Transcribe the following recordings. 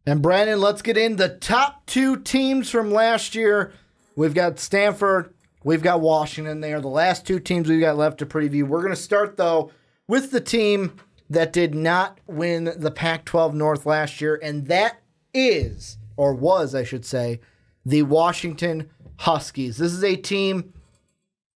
And Brandon, let's get in the top two teams from last year. We've got Stanford, we've got Washington. They are the last two teams we've got left to preview. We're going to start, though, with the team that did not win the Pac-12 North last year, and that is, or was, I should say, the Washington Huskies. This is a team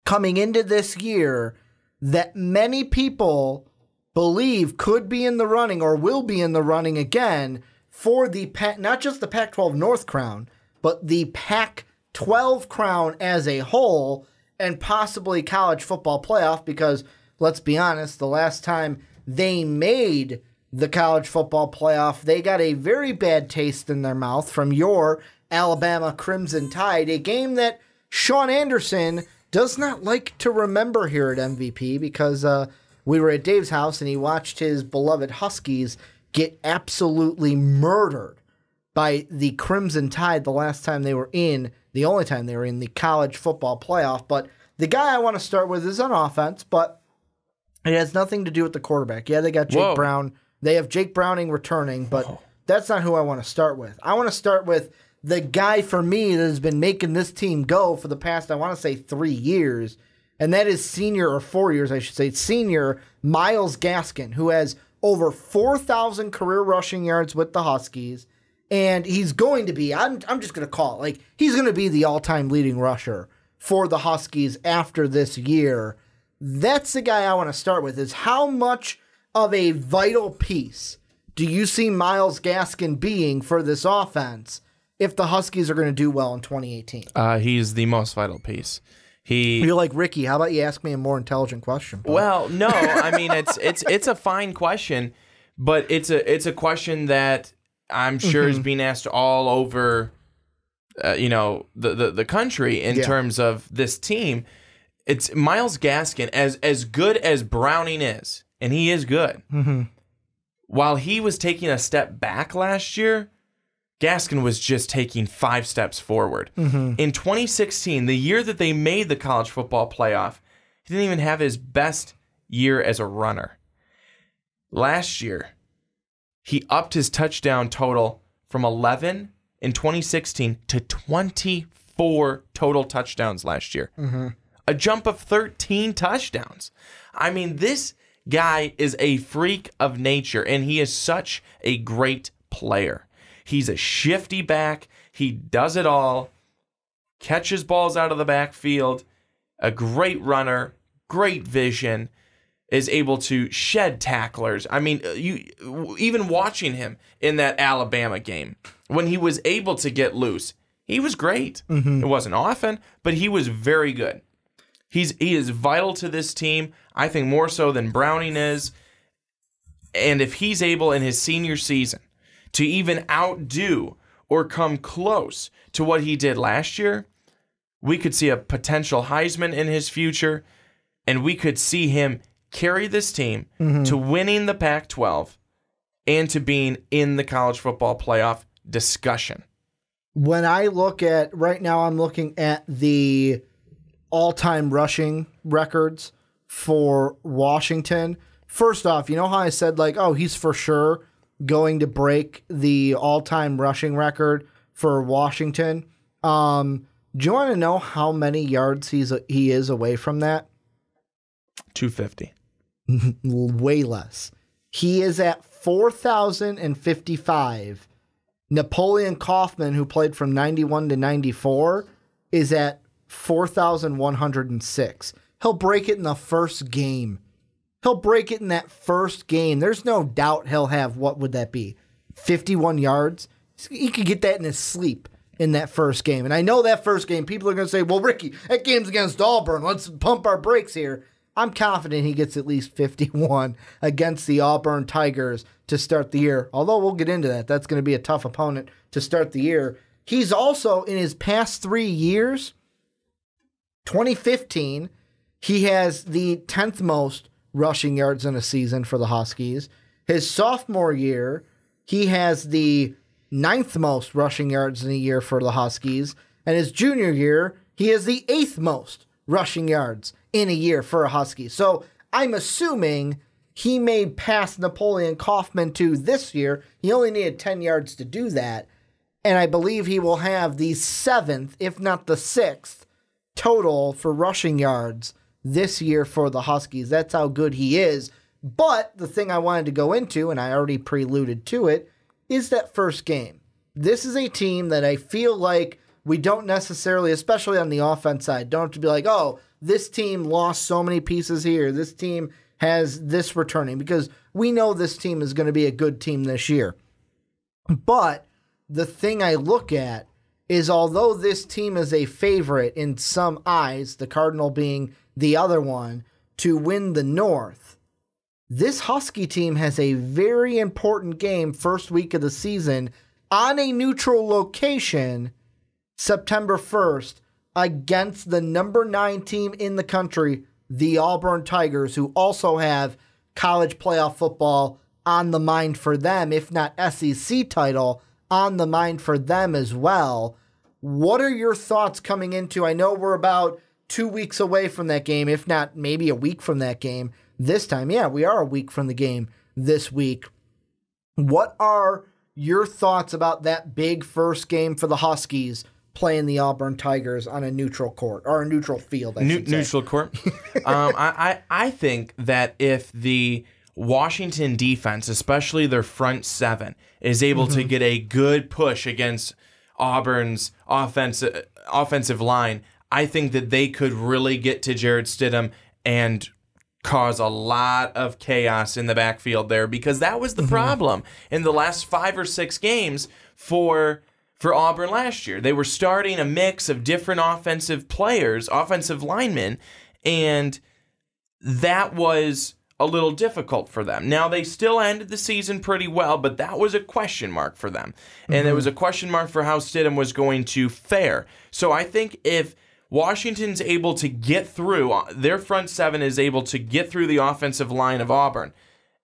coming into this year that many people believe could be in the running or will be in the running again for the not just the Pac-12 North crown, but the Pac-12 crown as a whole, and possibly college football playoff, because let's be honest, the last time they made the college football playoff, they got a very bad taste in their mouth from your Alabama Crimson Tide, a game that Sean Anderson does not like to remember here at MVP, because we were at Dave's house and he watched his beloved Huskies get absolutely murdered by the Crimson Tide the last time they were in, the only time they were in the college football playoff. But the guy I want to start with is on offense, but it has nothing to do with the quarterback. Yeah, they got Jake Brown. They have Jake Browning returning, but that's not who I want to start with. I want to start with the guy for me that has been making this team go for the past, I want to say 3 years, and that is senior, or 4 years, I should say, senior Myles Gaskin, who has over 4,000 career rushing yards with the Huskies, and he's going to be, I'm just going to call it, like, he's going to be the all-time leading rusher for the Huskies after this year. That's the guy I want to start with, is how much of a vital piece do you see Myles Gaskin being for this offense if the Huskies are going to do well in 2018? He's the most vital piece. You're like, Ricky, how about you ask me a more intelligent question? Bro? Well, no, I mean, it's a fine question, but it's a question that I'm sure is being asked all over, the country in terms of this team. It's Myles Gaskin, as good as Browning is, and he is good. Mm-hmm. While he was taking a step back last year, Gaskin was just taking 5 steps forward. Mm-hmm. In 2016, the year that they made the college football playoff, he didn't even have his best year as a runner. Last year, he upped his touchdown total from 11 in 2016 to 24 total touchdowns last year. Mm-hmm. A jump of 13 touchdowns. I mean, this guy is a freak of nature, and he is such a great player. He's a shifty back. He does it all. Catches balls out of the backfield. A great runner. Great vision. Is able to shed tacklers. I mean, even watching him in that Alabama game, when he was able to get loose, he was great. Mm-hmm. It wasn't often, but he was very good. He is vital to this team, I think more so than Browning is. And if he's able in his senior season to even outdo or come close to what he did last year, we could see a potential Heisman in his future, and we could see him carry this team to winning the Pac-12 and to being in the college football playoff discussion. When I look at, right now I'm looking at the all-time rushing records for Washington. First off, you know how I said, like, oh, he's for sure going to break the all-time rushing record for Washington? Do you want to know how many yards he is away from that? 250. Way less. He is at 4,055. Napoleon Kaufman, who played from 91 to 94, is at 4,106. He'll break it in the first game. He'll break it in that first game. There's no doubt he'll have, what would that be, 51 yards? He could get that in his sleep in that first game. And I know that first game, people are going to say, well, Ricky, that game's against Auburn. Let's pump our brakes here. I'm confident he gets at least 51 against the Auburn Tigers to start the year. Although we'll get into that. That's going to be a tough opponent to start the year. He's also, in his past 3 years, 2015, he has the 10th most rushing yards in a season for the Huskies. His sophomore year, he has the 9th most rushing yards in a year for the Huskies. And his junior year, he has the 8th most rushing yards in a year for a Husky. So I'm assuming he may pass Napoleon Kaufman to this year. He only needed 10 yards to do that. And I believe he will have the 7th, if not the 6th, total for rushing yards this year for the Huskies. That's how good he is. But the thing I wanted to go into, and I already preluded to it, is that first game. This is a team that I feel like we don't necessarily, especially on the offense side, don't have to be like, oh, this team lost so many pieces here. This team has this returning, because we know this team is going to be a good team this year. But the thing I look at is, although this team is a favorite in some eyes, the Cardinal being the other one, to win the North, this Husky team has a very important game first week of the season on a neutral location, September 1st, against the number 9 team in the country, the Auburn Tigers, who also have college playoff football on the mind for them, if not SEC title on the mind for them as well. What are your thoughts coming into, I know we're about 2 weeks away from that game, if not maybe a week from that game this time. Yeah, we are a week from the game this week. What are your thoughts about that big first game for the Huskies playing the Auburn Tigers on a neutral court, or a neutral field, I should say. Neutral court? I think that if the Washington defense, especially their front seven, is able to get a good push against Auburn's offensive line, I think that they could really get to Jarrett Stidham and cause a lot of chaos in the backfield there, because that was the problem in the last 5 or 6 games for Auburn last year. They were starting a mix of different offensive players, offensive linemen, and that was a little difficult for them. Now, they still ended the season pretty well, but that was a question mark for them. And it was a question mark for how Stidham was going to fare. So I think if Washington's able to get through, their front seven is able to get through the offensive line of Auburn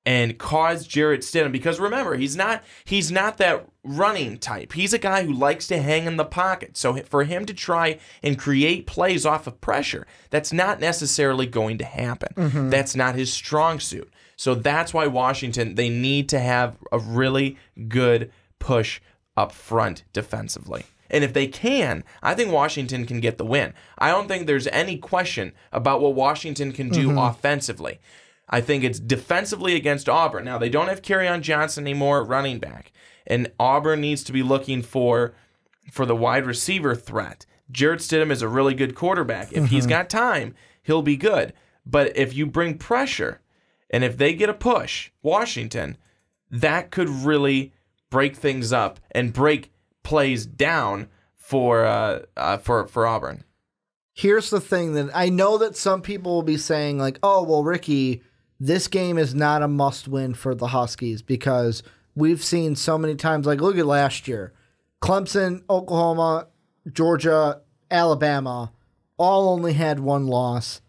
and cause Jarrett Stidham, because remember, he's not that running type. He's a guy who likes to hang in the pocket. So for him to try and create plays off of pressure, that's not necessarily going to happen. That's not his strong suit. So that's why Washington, they need to have a really good push up front defensively. And if they can, I think Washington can get the win. I don't think there's any question about what Washington can do offensively. I think it's defensively against Auburn. Now, they don't have Kerryon Johnson anymore at running back, and Auburn needs to be looking for the wide receiver threat. Jarrett Stidham is a really good quarterback. If he's got time, he'll be good. But if you bring pressure, and if they get a push, Washington, that could really break things up and break plays down for Auburn. Here's the thing that I know that some people will be saying, like, oh, well, Ricky, this game is not a must-win for the Huskies, because we've seen so many times, like, look at last year. Clemson, Oklahoma, Georgia, Alabama all only had one loss.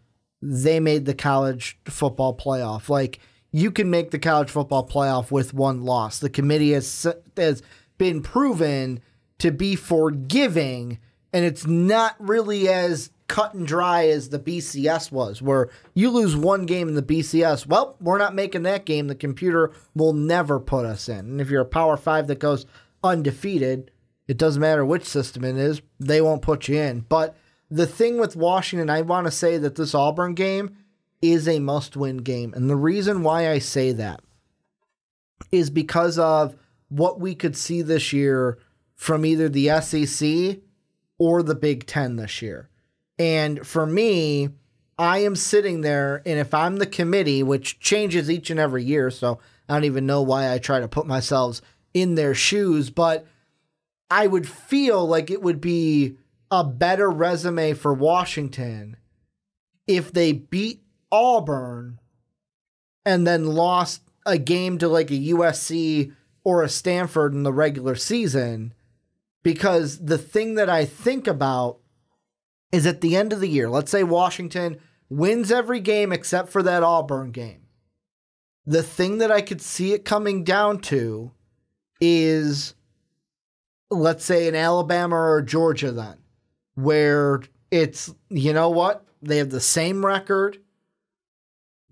They made the college football playoff. Like, you can make the college football playoff with one loss. The committee has been proven to be forgiving, and it's not really as cut and dry as the BCS was, where you lose one game in the BCS, well, we're not making that game. The computer will never put us in. And if you're a Power 5 that goes undefeated, it doesn't matter which system it is, they won't put you in. But the thing with Washington, I want to say that this Auburn game is a must-win game. And the reason why I say that is because of what we could see this year from either the SEC or the Big Ten this year. And for me, I am sitting there, and if I'm the committee, which changes each and every year, so I don't even know why I try to put myself in their shoes, but I would feel like it would be a better resume for Washington if they beat Auburn and then lost a game to like a USC or a Stanford in the regular season. Because the thing that I think about is at the end of the year, let's say Washington wins every game except for that Auburn game. The thing that I could see it coming down to is, let's say, an Alabama or Georgia then, where it's, you know what? They have the same record.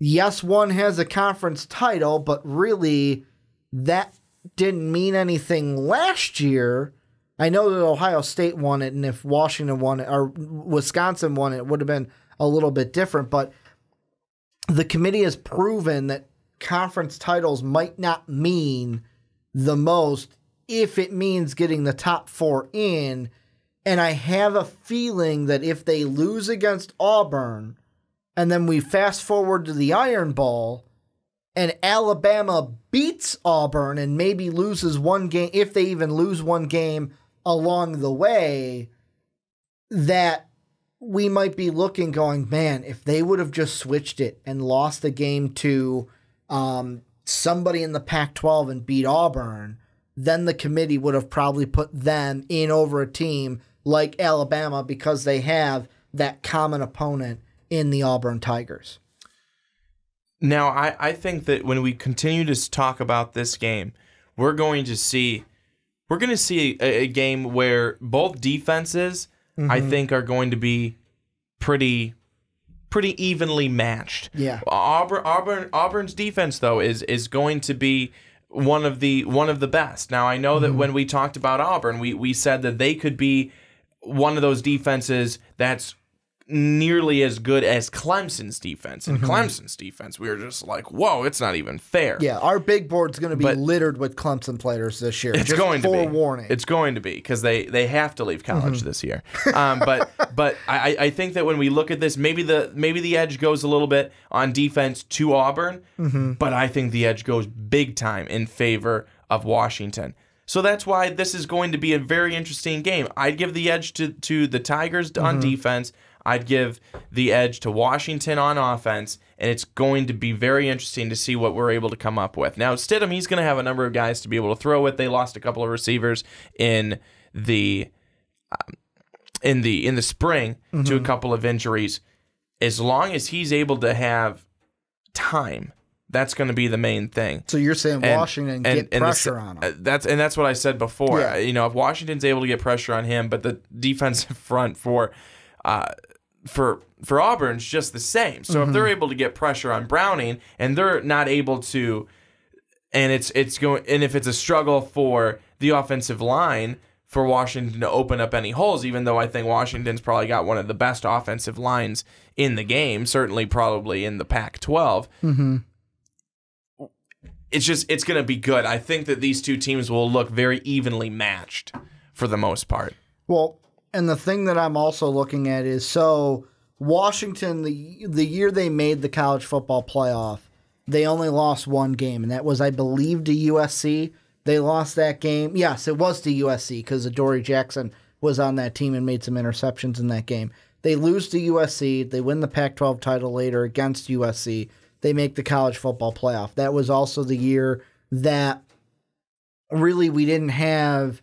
yes, one has a conference title, but really that didn't mean anything last year. I know that Ohio State won it, and if Washington won it or Wisconsin won it, it would have been a little bit different. But the committee has proven that conference titles might not mean the most if it means getting the top 4 in. And I have a feeling that if they lose against Auburn, and then we fast forward to the Iron Bowl, and Alabama beats Auburn and maybe loses one game, if they even lose one game along the way, that we might be looking going, man, if they would have just switched it and lost the game to somebody in the Pac-12 and beat Auburn, then the committee would have probably put them in over a team like Alabama because they have that common opponent in the Auburn Tigers. Now, I think that when we continue to talk about this game, we're going to see a game where both defenses, I think, are going to be pretty evenly matched. Yeah. Auburn's defense, though, is going to be one of the best. Now, I know that when we talked about Auburn, we said that they could be one of those defenses that's nearly as good as Clemson's defense. And Clemson's defense, we were just like, whoa, it's not even fair. Yeah, our big board's going to be littered with Clemson players this year. It's just going to be. Forewarning. It's going to be because they have to leave college this year. But I think that when we look at this, maybe the edge goes a little bit on defense to Auburn, but I think the edge goes big time in favor of Washington. So that's why this is going to be a very interesting game. I'd give the edge to the Tigers on defense. I'd give the edge to Washington on offense, and it's going to be very interesting to see what we're able to come up with. Now, Stidham, he's going to have a number of guys to be able to throw with. They lost a couple of receivers in the spring to a couple of injuries. As long as he's able to have time, that's going to be the main thing. So you're saying Washington get pressure on him. That's what I said before. Yeah. If Washington's able to get pressure on him, but the defensive front for Auburn's just the same. So if they're able to get pressure on Browning and they're not able to, and if it's a struggle for the offensive line for Washington to open up any holes, even though I think Washington's probably got one of the best offensive lines in the game, certainly probably in the Pac-12. It's going to be good. I think that these two teams will look very evenly matched for the most part. Well, and the thing that I'm also looking at is, so Washington, the year they made the college football playoff, they only lost one game, and that was, I believe, to USC. They lost that game. Yes, it was to USC because Adoree Jackson was on that team and made some interceptions in that game. They lose to USC. They win the Pac-12 title later against USC. They make the college football playoff. That was also the year that really we didn't have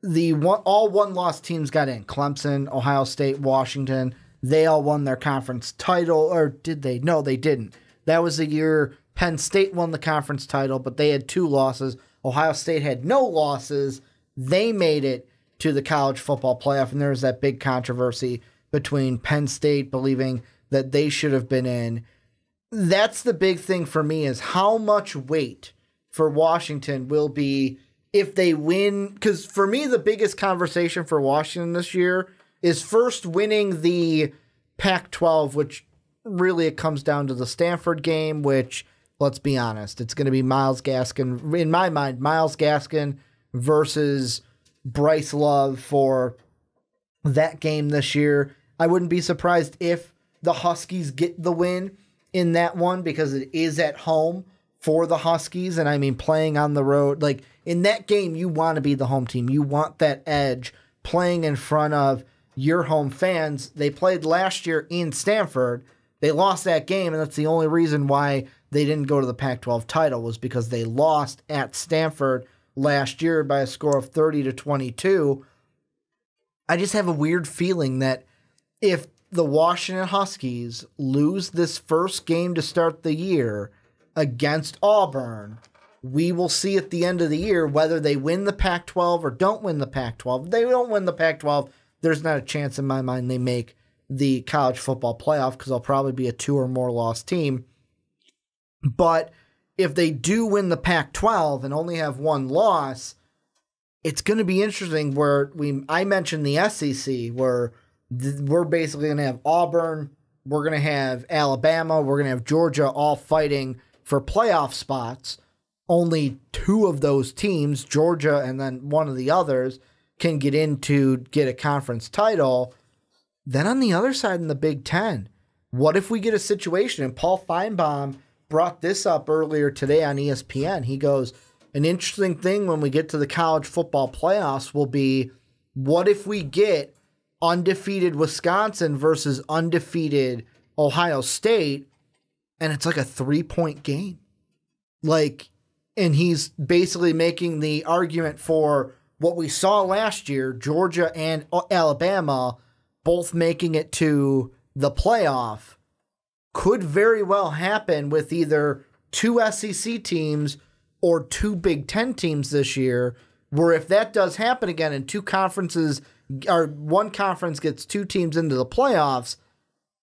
all one-loss teams got in. Clemson, Ohio State, Washington, they all won their conference title, or did they? No, they didn't. That was the year Penn State won the conference title, but they had 2 losses. Ohio State had no losses. They made it to the college football playoff, and there was that big controversy between Penn State believing that they should have been in. That's the big thing for me, is how much weight for Washington will be if they win. Because for me, the biggest conversation for Washington this year is first winning the Pac-12, which really it comes down to the Stanford game, which, let's be honest, it's going to be Myles Gaskin. In my mind, Myles Gaskin versus Bryce Love for that game this year. I wouldn't be surprised if the Huskies get the win in that one, because it is at home for the Huskies. And I mean, playing on the road, like in that game, you want to be the home team. You want that edge playing in front of your home fans. They played last year in Stanford. They lost that game, and that's the only reason why they didn't go to the Pac-12 title, was because they lost at Stanford last year by a score of 30-22. I just have a weird feeling that if the Washington Huskies lose this first game to start the year against Auburn, we will see at the end of the year whether they win the Pac-12 or don't win the Pac-12. If they don't win the Pac-12, there's not a chance in my mind they make the college football playoff, because they'll probably be a 2 or more loss team. But if they do win the Pac-12 and only have one loss, it's going to be interesting where I mentioned the SEC, where we're basically going to have Auburn, we're going to have Alabama, we're going to have Georgia all fighting for playoff spots. Only two of those teams, Georgia and then one of the others, can get a conference title. Then on the other side in the Big Ten, what if we get a situation, and Paul Feinbaum brought this up earlier today on ESPN. He goes, an interesting thing when we get to the college football playoffs will be, what if we get undefeated Wisconsin versus undefeated Ohio State, and it's like a 3-point game? And he's basically making the argument for what we saw last year, Georgia and Alabama both making it to the playoff, could very well happen with either two SEC teams or two Big Ten teams this year, where if that does happen again and one conference gets two teams into the playoffs,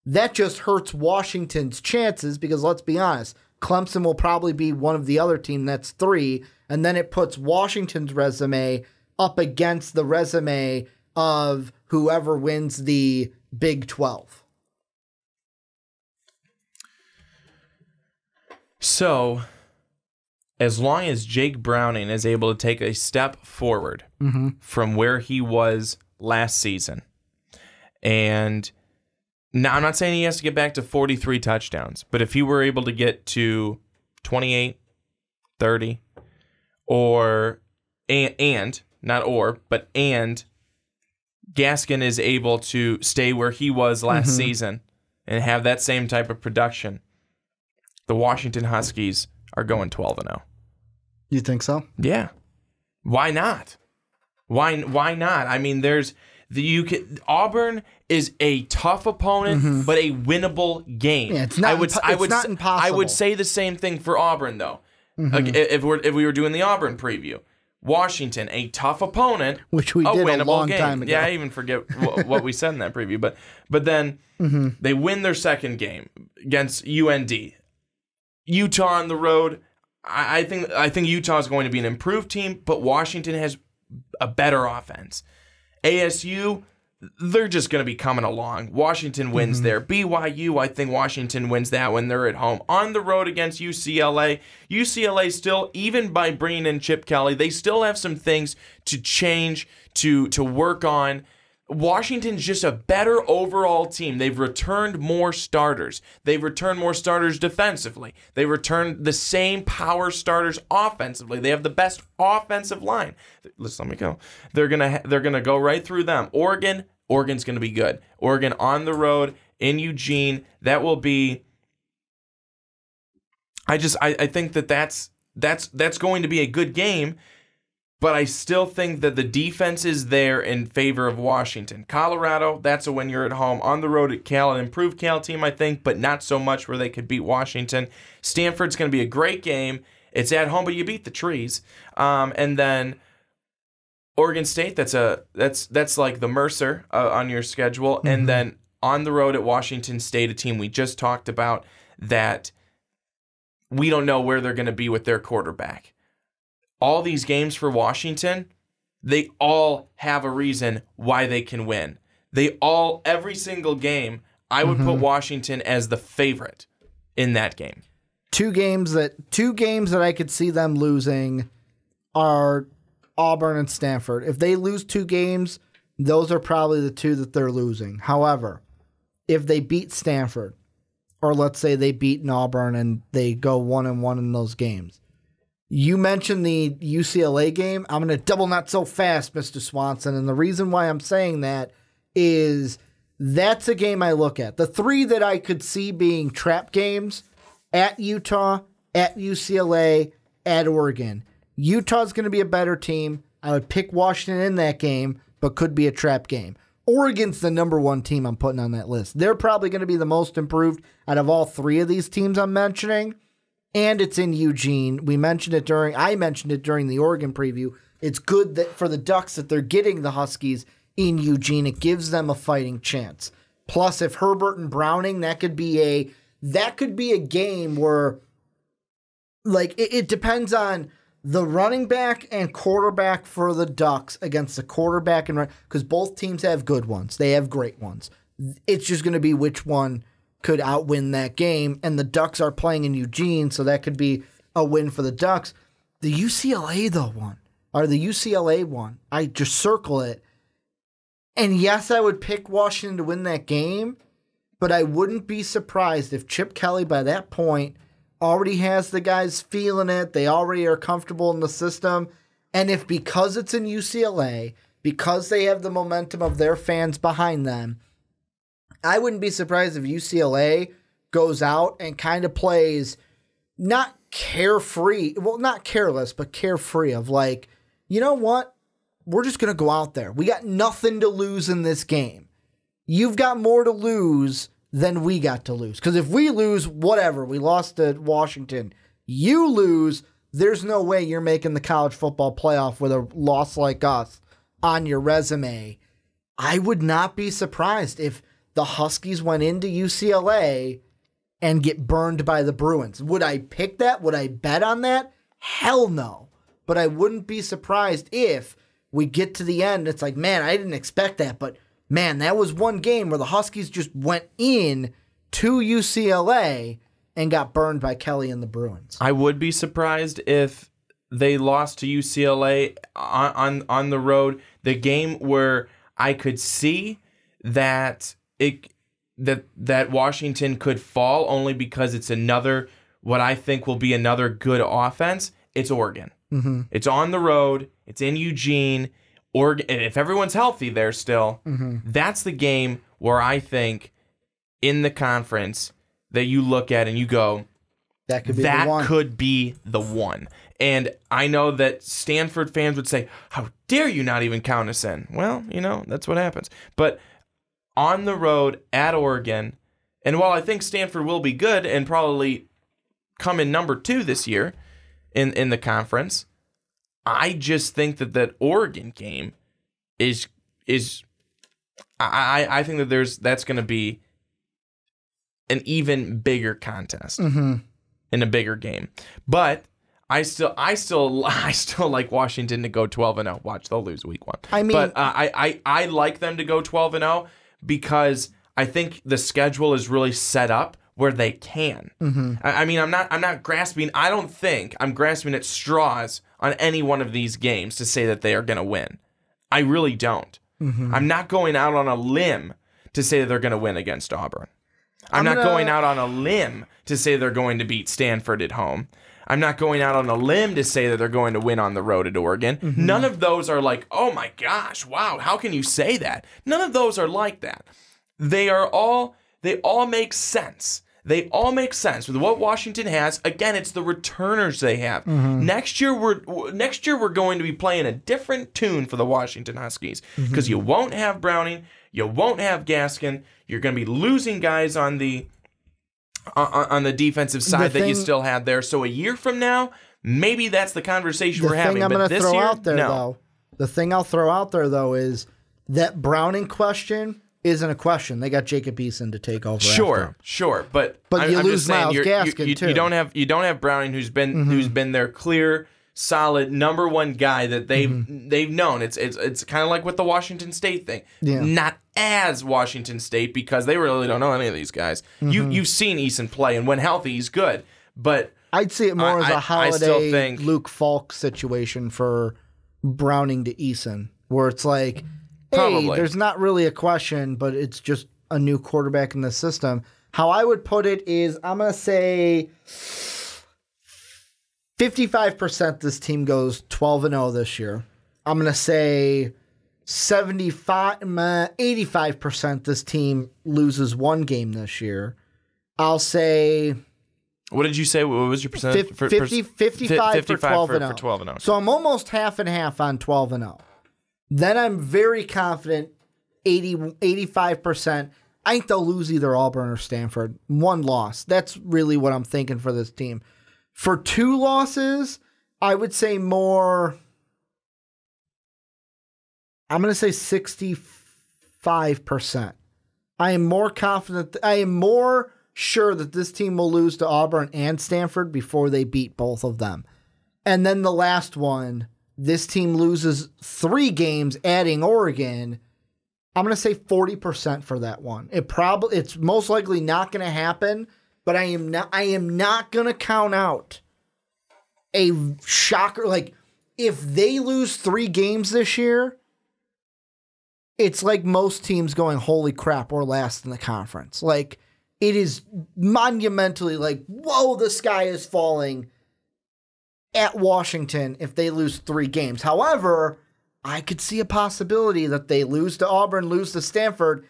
that just hurts Washington's chances because, let's be honest, Clemson will probably be one of the other team, that's 3, and then it puts Washington's resume up against the resume of whoever wins the Big 12. So, as long as Jake Browning is able to take a step forward from where he was last season, and now I'm not saying he has to get back to 43 touchdowns, but if he were able to get to 28, 30, and Gaskin is able to stay where he was last season and have that same type of production, the Washington Huskies are going 12-0. You think so? Yeah. Why not? Why not? I mean, Auburn is a tough opponent, but a winnable game. Yeah, it's not impossible. I would say the same thing for Auburn, though. Like if we were doing the Auburn preview, Washington, a tough opponent, which we did a long time ago. Yeah, I even forget what we said in that preview. But then they win their second game against UND. Utah on the road. I think Utah is going to be an improved team, but Washington has a better offense. ASU, they're just going to be coming along. Washington wins there. BYU, I think Washington wins that when they're at home. On the road against UCLA, UCLA still, even by bringing in Chip Kelly, they still have some things to change, to work on. Washington's just a better overall team. They've returned more starters. They've returned more starters defensively. They returned the same power starters offensively. They have the best offensive line. Let me go. They're gonna go right through them. Oregon's gonna be good. Oregon on the road in Eugene. That will be. I think that's going to be a good game. But I still think that the defense is there in favor of Washington. Colorado, that's a win. You're at home. On the road at Cal, an improved Cal team, I think, but not so much where they could beat Washington. Stanford's going to be a great game. It's at home, but you beat the trees. And then Oregon State, that's like the Mercer on your schedule. And then on the road at Washington State, a team we just talked about that we don't know where they're going to be with their quarterback. All these games for Washington, they all have a reason why they can win. Every single game, I would put Washington as the favorite in that game. Two games that I could see them losing are Auburn and Stanford. If they lose 2 games, those are probably the 2 that they're losing. However, if they beat Stanford, or let's say they beat Auburn and they go 1-1 in those games. You mentioned the UCLA game. I'm going to double not so fast, Mr. Swanson. And the reason why I'm saying that is that's a game I look at. The 3 that I could see being trap games, at Utah, at UCLA, at Oregon. Utah's going to be a better team. I would pick Washington in that game, but could be a trap game. Oregon's the number 1 team I'm putting on that list. They're probably going to be the most improved out of all 3 of these teams I'm mentioning. And it's in Eugene. I mentioned it during the Oregon preview. It's good that for the Ducks that they're getting the Huskies in Eugene. It gives them a fighting chance. Plus, if Herbert and Browning, that could be a game where like it depends on the running back and quarterback for the Ducks against the quarterback and because both teams have good ones. They have great ones. It's just going to be which one could outwin that game. And the Ducks are playing in Eugene, so that could be a win for the Ducks. The UCLA one, I just circle it. And yes, I would pick Washington to win that game, but I wouldn't be surprised if Chip Kelly by that point already has the guys feeling it. They already are comfortable in the system. And if because it's in UCLA, because they have the momentum of their fans behind them, I wouldn't be surprised if UCLA goes out and kind of plays not carefree, well, not careless, but carefree of like, you know what? We're just going to go out there. We got nothing to lose in this game. You've got more to lose than we got to lose. Because if we lose, whatever, we lost to Washington. You lose, there's no way you're making the college football playoff with a loss like us on your resume. I would not be surprised if the Huskies went into UCLA and get burned by the Bruins. Would I pick that? Would I bet on that? Hell no. But I wouldn't be surprised if we get to the end. It's like, man, I didn't expect that. But, man, that was one game where the Huskies just went in to UCLA and got burned by Kelly and the Bruins. I would be surprised if they lost to UCLA on the road. The game where I could see that that Washington could fall only because it's another, what I think will be another good offense, it's Oregon. Mm-hmm. It's on the road. It's in Eugene. Oregon, if everyone's healthy there still, that's the game where I think in the conference that you look at and you go, that could be the one. And I know that Stanford fans would say, how dare you not even count us in? Well, that's what happens. But on the road at Oregon, and while I think Stanford will be good and probably come in number 2 this year in the conference, I just think that Oregon game is I think that that's going to be an even bigger contest in a bigger game. But I still like Washington to go 12-0. Watch, they'll lose week 1. I mean, but I like them to go 12-0 because I think the schedule is really set up where they can. I mean, I'm not grasping. I don't think I'm grasping at straws on any one of these games to say that they are going to win. I really don't. I'm not going out on a limb to say that they're going to win against Auburn. I'm not going out on a limb to say they're going to beat Stanford at home. I'm not going out on a limb to say that they're going to win on the road at Oregon. None of those are like, oh my gosh, wow, how can you say that? None of those are like that. They all make sense. They all make sense with what Washington has. Again, it's the returners they have. Next year we're going to be playing a different tune for the Washington Huskies because you won't have Browning, you won't have Gaskin. You're going to be losing guys on the defensive side that you still had there. So a year from now, maybe that's the conversation we're having. But this year, no. The thing I'll throw out there though is that Browning question isn't a question. They got Jacob Eason to take over. Sure, but you I'm lose just saying, Miles Gaskin too. You don't have Browning, who's been their clear, solid number 1 guy that they've known. It's kind of like with the Washington State thing. Yeah. Not as Washington State because they really don't know any of these guys. You've seen Eason play, and when healthy, he's good. But I'd see it more as a Holiday, Luke Falk situation for Browning to Eason, where it's like, hey, there's not really a question, but it's just a new quarterback in the system. How I would put it is I'm going to say 55% this team goes 12-0 this year. I'm going to say 85% this team loses 1 game this year. I'll say... What did you say? What was your percentage? 55 for 12-0. So I'm almost half and half on 12-0. Then I'm very confident 85%. I think they'll lose either Auburn or Stanford. 1 loss. That's really what I'm thinking for this team. For 2 losses, I would say more... I'm going to say 65%. I am more confident. I am more sure that this team will lose to Auburn and Stanford before they beat both of them. And then the last one, this team loses 3 games, adding Oregon. I'm going to say 40% for that one. It's most likely not going to happen, but I am not going to count out a shocker. Like, if they lose 3 games this year, it's like most teams going, holy crap, we're last in the conference. Like, it is monumentally like, whoa, the sky is falling at Washington if they lose 3 games. However, I could see a possibility that they lose to Auburn, lose to Stanford,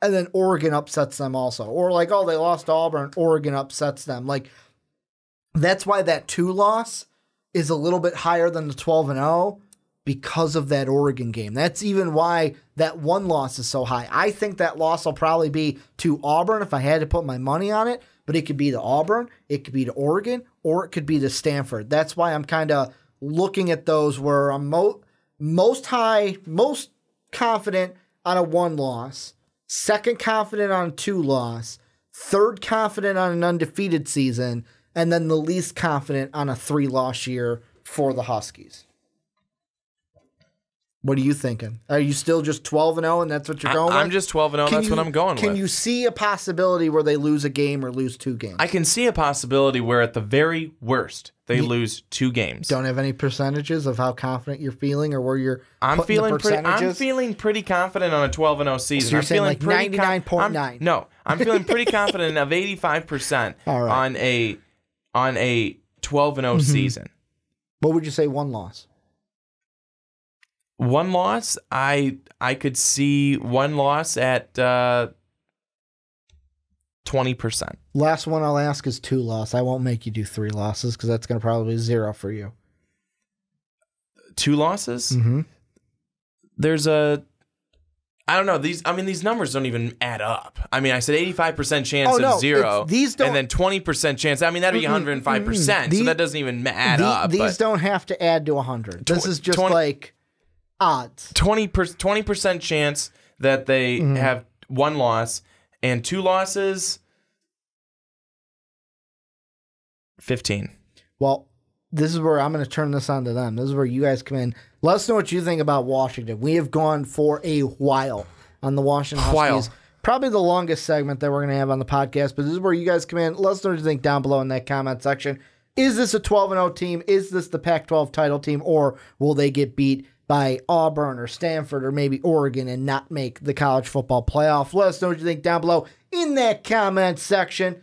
and then Oregon upsets them also. Or like, oh, they lost to Auburn, Oregon upsets them. Like, that's why that 2 loss is a little bit higher than the 12-0 because of that Oregon game. That's even why that 1 loss is so high. I think that loss will probably be to Auburn if I had to put my money on it, but it could be to Auburn, it could be to Oregon, or it could be to Stanford. That's why I'm kind of looking at those where I'm most confident on a 1 loss, second confident on a 2 loss, third confident on an undefeated season, and then the least confident on a 3-loss year for the Huskies. What are you thinking? Are you still just 12-0 and that's what you're going with? I'm just 12-0. That's what I'm going with. Can you see a possibility where they lose a game or lose 2 games? I can see a possibility where at the very worst they lose 2 games. Don't have any percentages of how confident you're feeling or where you're I'm putting the percentages? I'm feeling pretty confident on a 12-0 season. So you're I'm saying feeling like 99.9. No, I'm feeling pretty confident of 85% on a 12-0 season. What would you say 1 loss? 1 loss, I could see 1 loss at 20%. Last one I'll ask is 2 loss. I won't make you do 3 losses because that's going to probably be 0 for you. 2 losses? Mm-hmm. There's I don't know. These numbers don't even add up. I mean, I said 85% chance of 0, and then 20% chance. I mean, that'd be 105%. So that doesn't even add up. These don't have to add to 100. This is just like odds. 20% chance that they have 1 loss, and 2 losses, 15. Well, this is where I'm going to turn this on to them. This is where you guys come in. Let us know what you think about Washington. We have gone for a while on the Washington Huskies. Probably the longest segment that we're going to have on the podcast, but this is where you guys come in. Let us know what you think down below in that comment section. Is this a 12-0 team? Is this the Pac-12 title team? Or will they get beat by Auburn or Stanford or maybe Oregon and not make the college football playoff? Let us know what you think down below in that comment section.